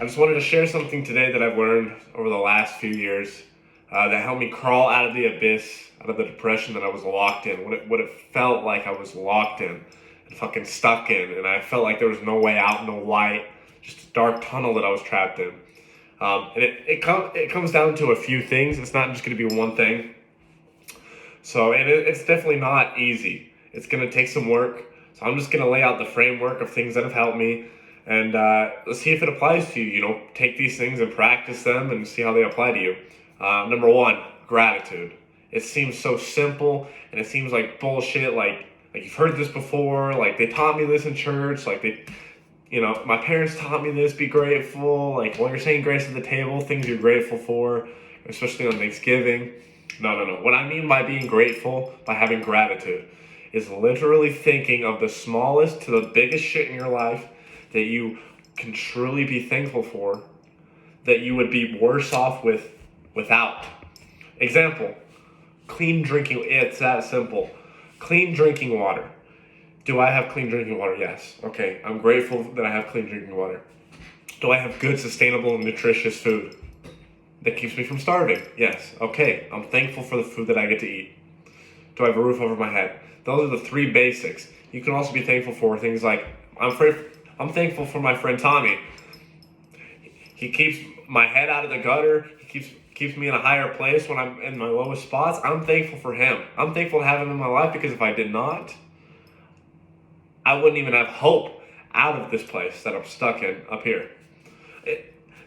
I just wanted to share something today that I've learned over the last few years that helped me crawl out of the abyss, out of the depression that I was locked in, what it felt like I was locked in and fucking stuck in, and I felt like there was no way out, no light, just a dark tunnel that I was trapped in. And it comes down to a few things. It's not just going to be one thing. So, and it's definitely not easy. It's going to take some work. So I'm just going to lay out the framework of things that have helped me, and let's see if it applies to you. You know, take these things and practice them and see how they apply to you. Number one, gratitude. It seems so simple, and it seems like bullshit. Like you've heard this before. Like they taught me this in church. My parents taught me this. Be grateful. Like while you're saying grace at the table, things you're grateful for, especially on Thanksgiving. No. What I mean by being grateful, by having gratitude, is literally thinking of the smallest to the biggest shit in your life that you can truly be thankful for, that you would be worse off without. Example, clean drinking. It's that simple. Clean drinking water. Do I have clean drinking water? Yes. Okay, I'm grateful that I have clean drinking water. Do I have good, sustainable, and nutritious food that keeps me from starving? Yes. Okay, I'm thankful for the food that I get to eat. Do I have a roof over my head? Those are the three basics. You can also be thankful for things like, I'm thankful for my friend Tommy. He keeps my head out of the gutter. He keeps me in a higher place when I'm in my lowest spots. I'm thankful for him. I'm thankful to have him in my life, because if I did not, I wouldn't even have hope out of this place that I'm stuck in up here.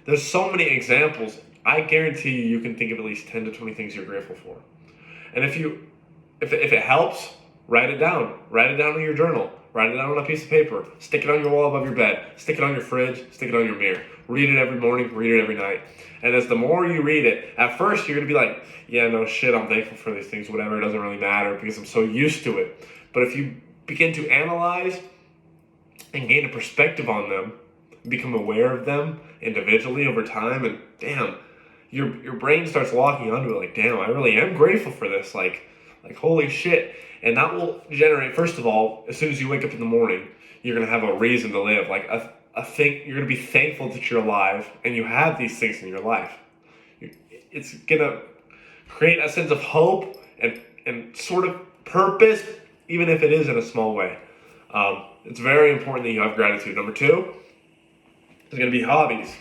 There's so many examples. I guarantee you can think of at least 10 to 20 things you're grateful for. And if it helps, write it down. Write it down in your journal. Write it down on a piece of paper. Stick it on your wall above your bed. Stick it on your fridge. Stick it on your mirror. Read it every morning. Read it every night. And as the more you read it, at first you're going to be like, yeah, no shit, I'm thankful for these things. Whatever, it doesn't really matter because I'm so used to it. But if you begin to analyze and gain a perspective on them, become aware of them individually over time, and damn, your brain starts locking onto it. Like, damn, I really am grateful for this. Like holy shit. And that will generate, first of all, as soon as you wake up in the morning, you're gonna have a reason to live. Like you're gonna be thankful that you're alive and you have these things in your life. It's gonna create a sense of hope and sort of purpose, even if it is in a small way. It's very important that you have gratitude. Number two is going to be hobbies.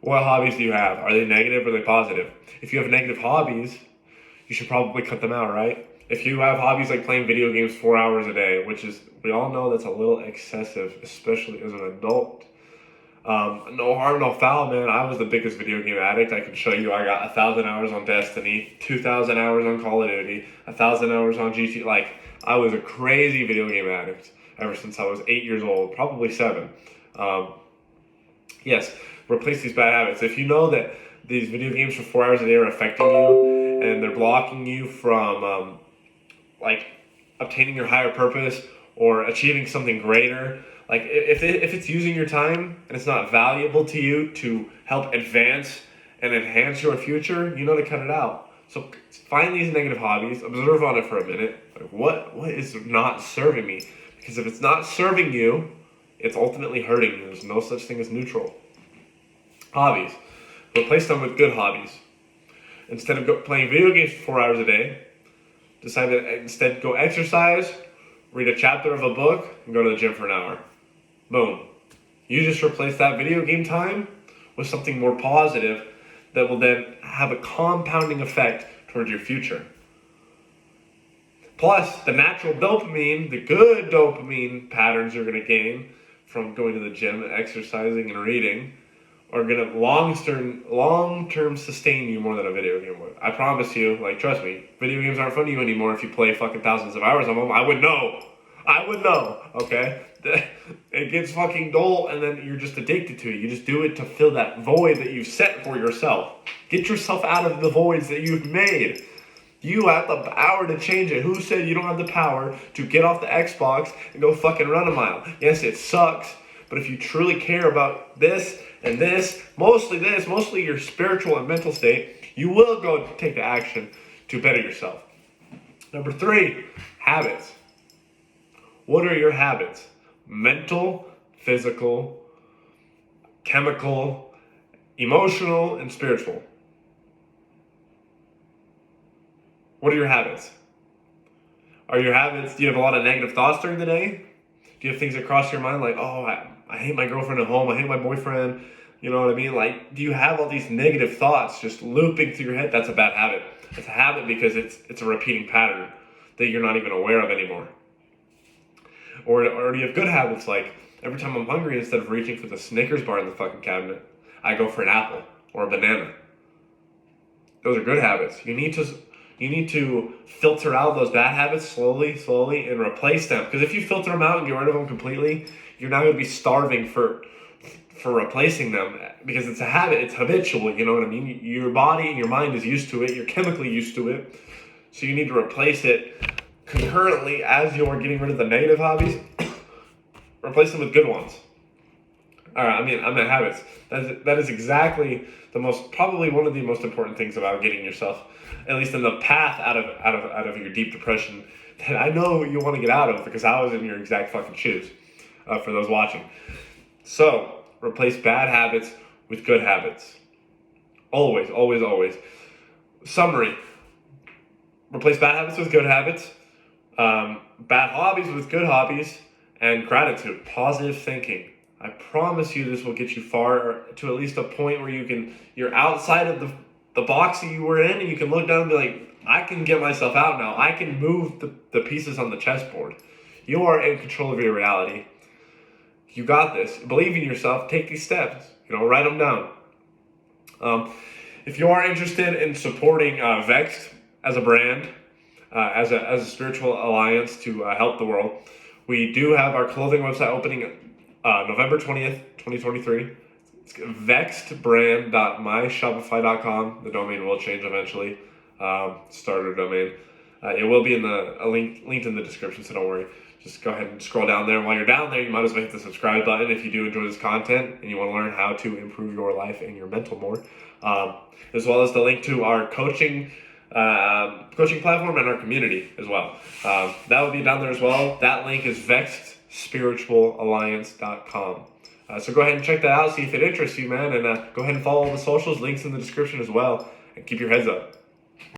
What hobbies do you have? Are they negative or are they positive? If you have negative hobbies, you should probably cut them out, right? If you have hobbies like playing video games 4 hours a day, which is, we all know that's a little excessive, especially as an adult. No harm, no foul, man. I was the biggest video game addict. I can show you I got 1,000 hours on Destiny, 2,000 hours on Call of Duty, 1,000 hours on GT. Like, I was a crazy video game addict ever since I was 8 years old, probably 7. Yes, replace these bad habits. If you know that these video games for 4 hours a day are affecting you and they're blocking you from obtaining your higher purpose or achieving something greater, like if it's using your time and it's not valuable to you to help advance and enhance your future, you know to cut it out. So find these negative hobbies, observe on it for a minute. Like what is not serving me? Because if it's not serving you, it's ultimately hurting you. There's no such thing as neutral. Hobbies. Replace them with good hobbies. Instead of playing video games for 4 hours a day, decide to instead go exercise, read a chapter of a book, and go to the gym for an hour. Boom. You just replace that video game time with something more positive that will then have a compounding effect towards your future. Plus, the natural dopamine, the good dopamine patterns you're going to gain from going to the gym and exercising and reading are going to long-term sustain you more than a video game would. I promise you, trust me, video games aren't fun to you anymore if you play fucking thousands of hours on them. I would know, okay? It gets fucking dull and then you're just addicted to it. You just do it to fill that void that you've set for yourself. Get yourself out of the voids that you've made. You have the power to change it. Who said you don't have the power to get off the Xbox and go fucking run a mile? Yes, it sucks, but if you truly care about this and this, mostly your spiritual and mental state, you will go take the action to better yourself. Number 3, habits. What are your habits? Mental, physical, chemical, emotional and spiritual. What are your habits? Do you have a lot of negative thoughts during the day? Do you have things that cross your mind like, oh, I hate my girlfriend at home, I hate my boyfriend, you know what I mean? Like, do you have all these negative thoughts just looping through your head? That's a bad habit. It's a habit because it's a repeating pattern that you're not even aware of anymore. Or do you have good habits like, every time I'm hungry, instead of reaching for the Snickers bar in the fucking cabinet, I go for an apple or a banana? Those are good habits. You need to filter out those bad habits slowly, and replace them. Because if you filter them out and get rid of them completely, you're not going to be starving for replacing them, because it's a habit. It's habitual. You know what I mean? Your body and your mind is used to it. You're chemically used to it. So you need to replace it concurrently as you're getting rid of the negative hobbies. Replace them with good ones. All right. I'm at habits. That is exactly probably one of the most important things about getting yourself, at least in the path out of your deep depression, that I know you want to get out of, because I was in your exact fucking shoes. For those watching, so replace bad habits with good habits. Always, always, always. Summary: replace bad habits with good habits, bad hobbies with good hobbies, and gratitude, positive thinking. I promise you this will get you far, to at least a point where you're outside of the box that you were in, and you can look down and be like, I can get myself out now. I can move the pieces on the chessboard. You are in control of your reality. You got this. Believe in yourself. Take these steps. Write them down. If you are interested in supporting Vexed as a brand, as a spiritual alliance to help the world, we do have our clothing website opening November 20th, 2023. It's vexedbrand.myshopify.com. The domain will change eventually. Starter domain. It will be linked in the description, so don't worry. Just go ahead and scroll down there. While you're down there, you might as well hit the subscribe button if you do enjoy this content and you want to learn how to improve your life and your mental more. As well as the link to our coaching platform and our community as well. That will be down there as well. That link is vexedspiritualalliance.com. So go ahead and check that out, see if it interests you, man. And go ahead and follow all the socials, links in the description as well. And keep your heads up.